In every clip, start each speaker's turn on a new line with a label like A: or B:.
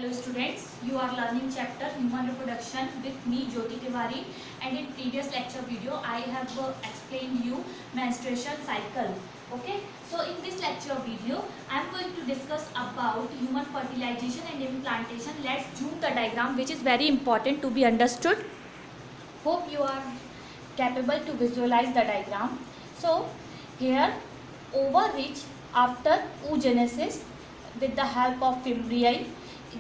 A: Hello students, you are learning chapter Human Reproduction with me Jyoti Tiwari, and in previous lecture video I have explained you menstruation cycle. Okay, so in this lecture video I am going to discuss about human fertilization and implantation. Let's zoom the diagram, which is very important to be understood. Hope you are capable to visualize the diagram. So here ova reach after oogenesis with the help of fimbriae.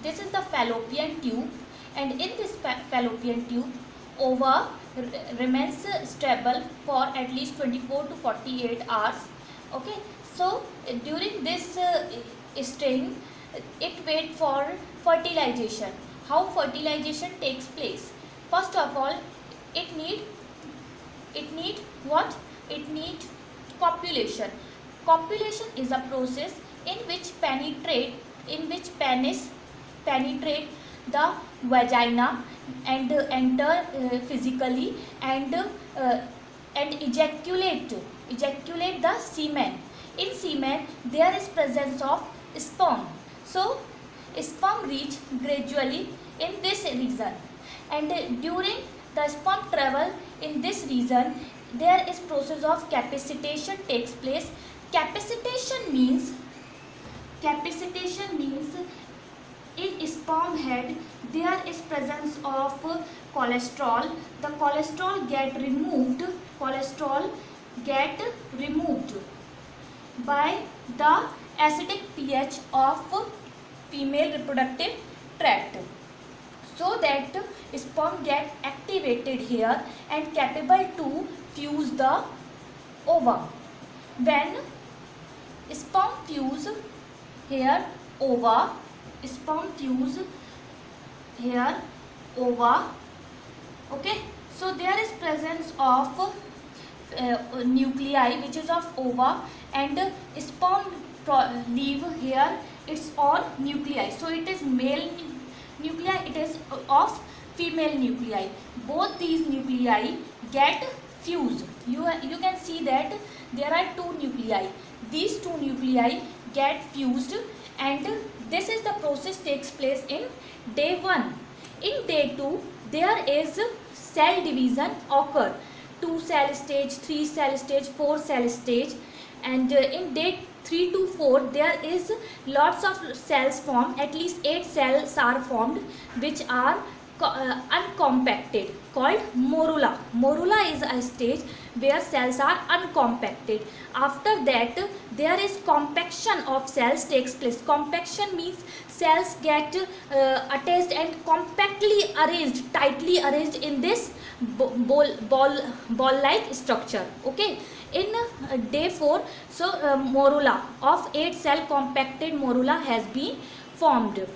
A: This is the fallopian tube, and in this fallopian tube ova remains stable for at least 24 to 48 hours. Okay, so during this staying it wait for fertilization. How fertilization takes place? First of all, it need what? It need copulation. Copulation is a process in which penis penetrate the vagina and enter physically and ejaculate the semen. In semen there is presence of sperm. So sperm reach gradually in this region, and during the sperm travel in this region there is process of capacitation takes place. Capacitation means in sperm head there is presence of cholesterol. The cholesterol get removed by the acidic pH of female reproductive tract, so that sperm get activated here and capable to fuse the ova. When sperm fuse here ova, sperm fuse here ova. Okay, so there is presence of nuclei which is of ova, and sperm leave here its own nuclei. So it is male nuclei, it is of female nuclei. Both these nuclei get fused. You can see that there are two nuclei. These two nuclei get fused, and this is the process takes place in day 1. In day 2 there is cell division occur. 2 cell stage, 3 cell stage, 4 cell stage, and in day 3 to 4 there is lots of cells formed. At least 8 cells are formed which are uncompacted, called morula. Morula is a stage where cells are uncompacted. After that there is compaction of cells takes place. Compaction means cells get attached and compactly arranged, tightly arranged in this ball like structure. Okay, in day 4, so morula of 8 cell compacted morula has been formed.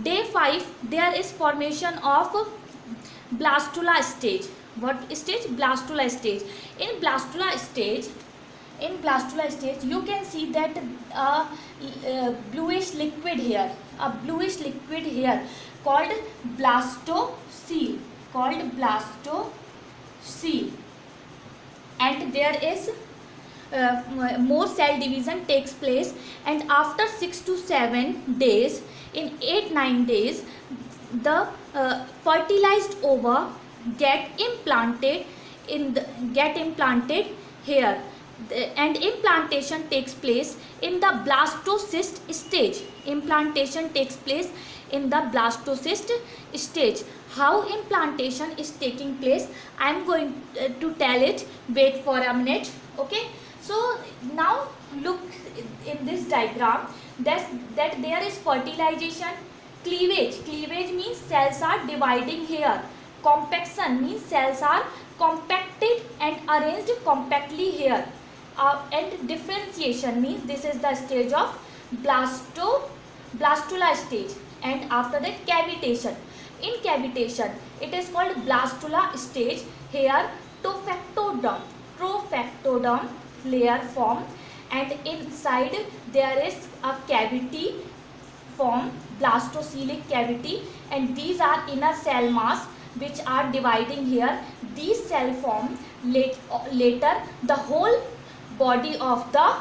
A: Day 5 there is formation of blastula stage. What stage? Blastula stage. In blastula stage you can see that bluish liquid here, called blastocele, and there is more cell division takes place, and after 6 to 7 days, in 8-9 days, the fertilized ova get implanted here, and implantation takes place in the blastocyst stage. How implantation is taking place, I am going to tell it. Wait for a minute. Okay, so now look in this diagram that there is fertilization. Cleavage means cells are dividing here. Compaction means cells are compacted and arranged compactly here. And differentiation means this is the stage of blastula stage, and after that cavitation. In cavitation it is called blastula stage. Here trophectoderm layer form, and inside there is a cavity form, blastocelic cavity, and these are inner cell mass which are dividing here. These cell form later the whole body of the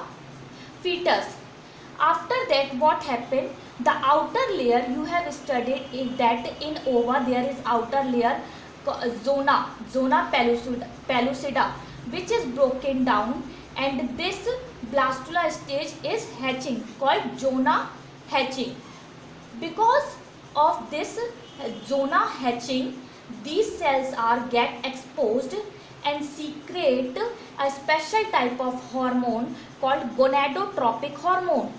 A: fetus. After that what happened? The outer layer you have studied in that in ova there is outer layer zona pellucida, which is broken down, and this blastula stage is hatching called zona hatching. Because of this zona hatching, these cells are get exposed and secrete a special type of hormone called gonadotropic hormone.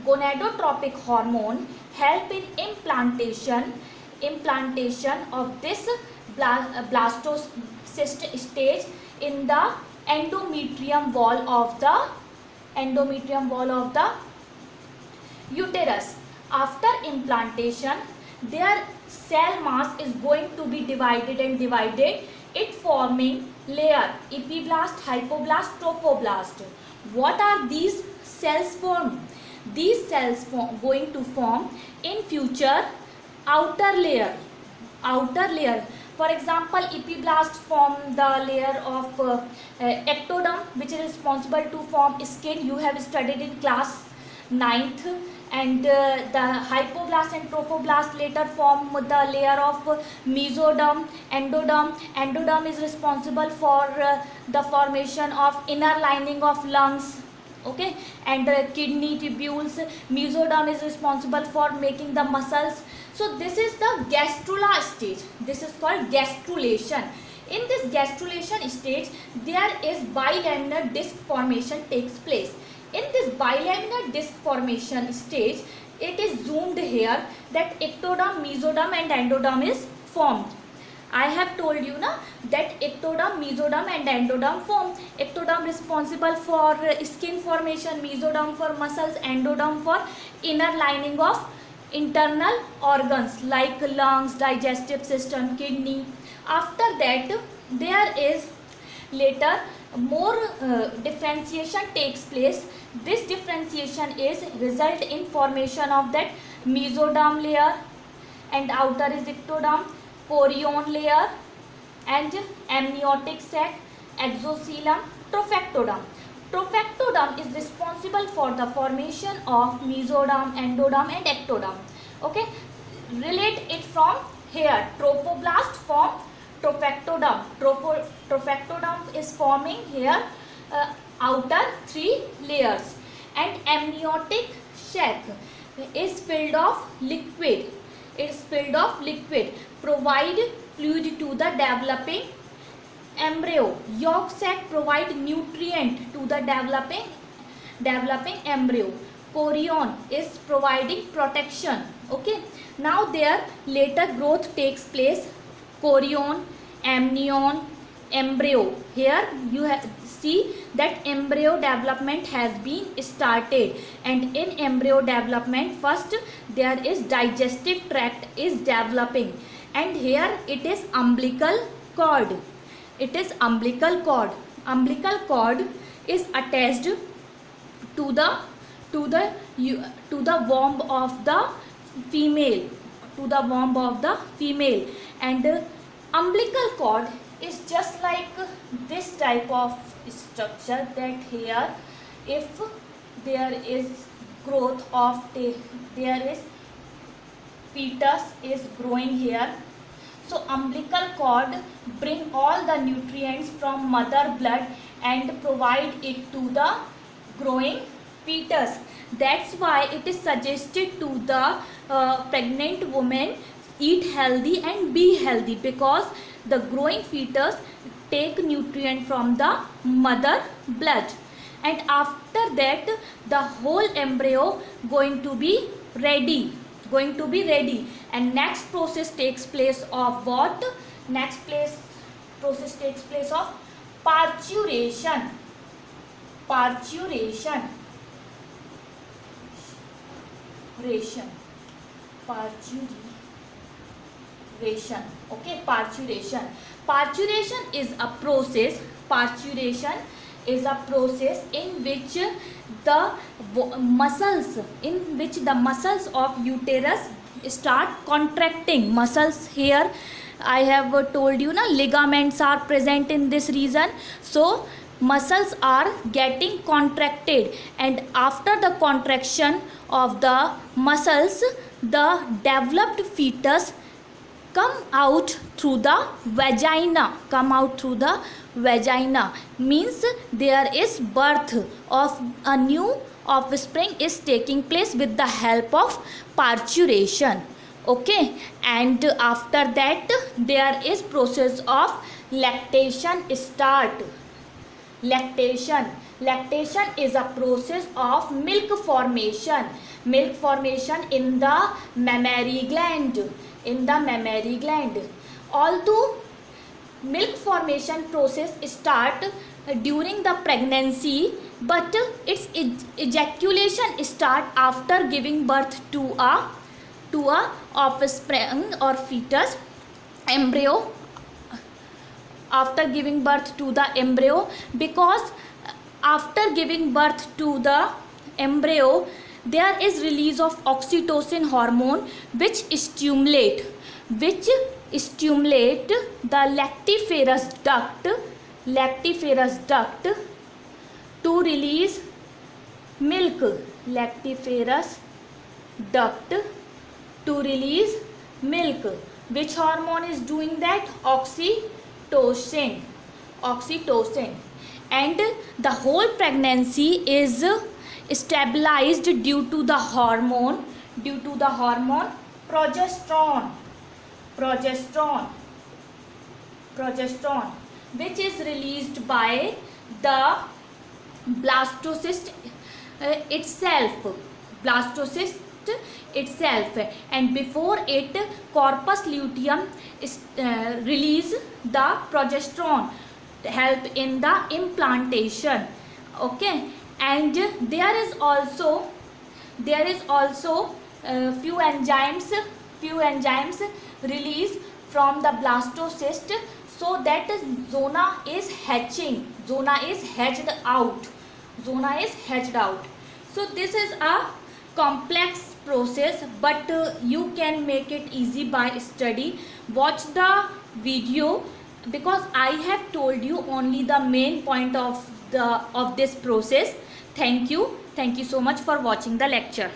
A: Gonadotropic hormone help in implantation of this blastocyst stage in the endometrium wall of the uterus. After implantation, their cell mass is going to be divided, it forming layer epiblast, hypoblast, trophoblast. What are these cells formed? These cells going to form in future outer layer. For example, epiblast form the layer of ectoderm, which is responsible to form skin. You have studied in class 9th. And the hypoblast and trophoblast later form the layer of mesoderm, endoderm. Endoderm is responsible for the formation of inner lining of lungs, okay, and kidney tubules. Mesoderm is responsible for making the muscles. So this is the gastrula stage. This is called gastrulation. In this gastrulation stage, there is bilaminar disc formation takes place. In this bilaminar disc formation stage, it is zoomed here that ectoderm, mesoderm and endoderm is formed. I have told you na that ectoderm, mesoderm and endoderm form. Ectoderm responsible for skin formation, mesoderm for muscles, endoderm for inner lining of internal organs like lungs, digestive system, kidney. After that, there is later more differentiation takes place. This differentiation is result in formation of that mesoderm layer, and outer is ectoderm, chorion layer and amniotic sac, exocoelom, trophectoderm. Trophectoderm is responsible for the formation of mesoderm, endoderm and ectoderm. Okay, relate it from here. Trophoblast form trophectoderm. Trophectoderm is forming here outer 3 layers, and amniotic sac is filled of liquid. Provide fluid to the developing embryo. Yolk sac provide nutrient to the developing embryo. Chorion is providing protection. Okay, now there later growth takes place. Chorion, amnion, embryo. Here you see that embryo development has been started, and in embryo development first there is digestive tract is developing, and here it is umbilical cord. Umbilical cord is attached to the womb of the female, and umbilical cord is just like this type of structure, that here if there is growth of there is fetus is growing here, so umbilical cord bring all the nutrients from mother blood and provide it to the growing fetus. That's why it is suggested to the pregnant woman eat healthy and be healthy, because the growing fetus take nutrient from the mother blood, and after that the whole embryo going to be ready, and next process takes place of what? Process takes place of parturition. Okay, parturition is a process in which the muscles of uterus start contracting. Muscles here I have told you na, ligaments are present in this region, so muscles are getting contracted, and after the contraction of the muscles, the developed fetus come out through the vagina, means there is birth of a new offspring is taking place with the help of parturition. Okay, and after that there is process of lactation start. Lactation is a process of milk formation in the mammary gland. Although milk formation process start during the pregnancy, but its ejaculation start after giving birth to a offspring or fetus embryo, after giving birth to the embryo, because after giving birth to the embryo there is release of oxytocin hormone which stimulate the lactiferous duct to release milk. Which hormone is doing that? Oxytocin. And the whole pregnancy is stabilized due to the hormone progesterone, which is released by the blastocyst itself, and before it corpus luteum release the progesterone help in the implantation. Okay, and there is also few enzymes released from the blastocyst, so that zona is hatched out. So this is a complex process, but you can make it easy by study. Watch the video, because I have told you only the main point of this process. Thank you so much for watching the lecture.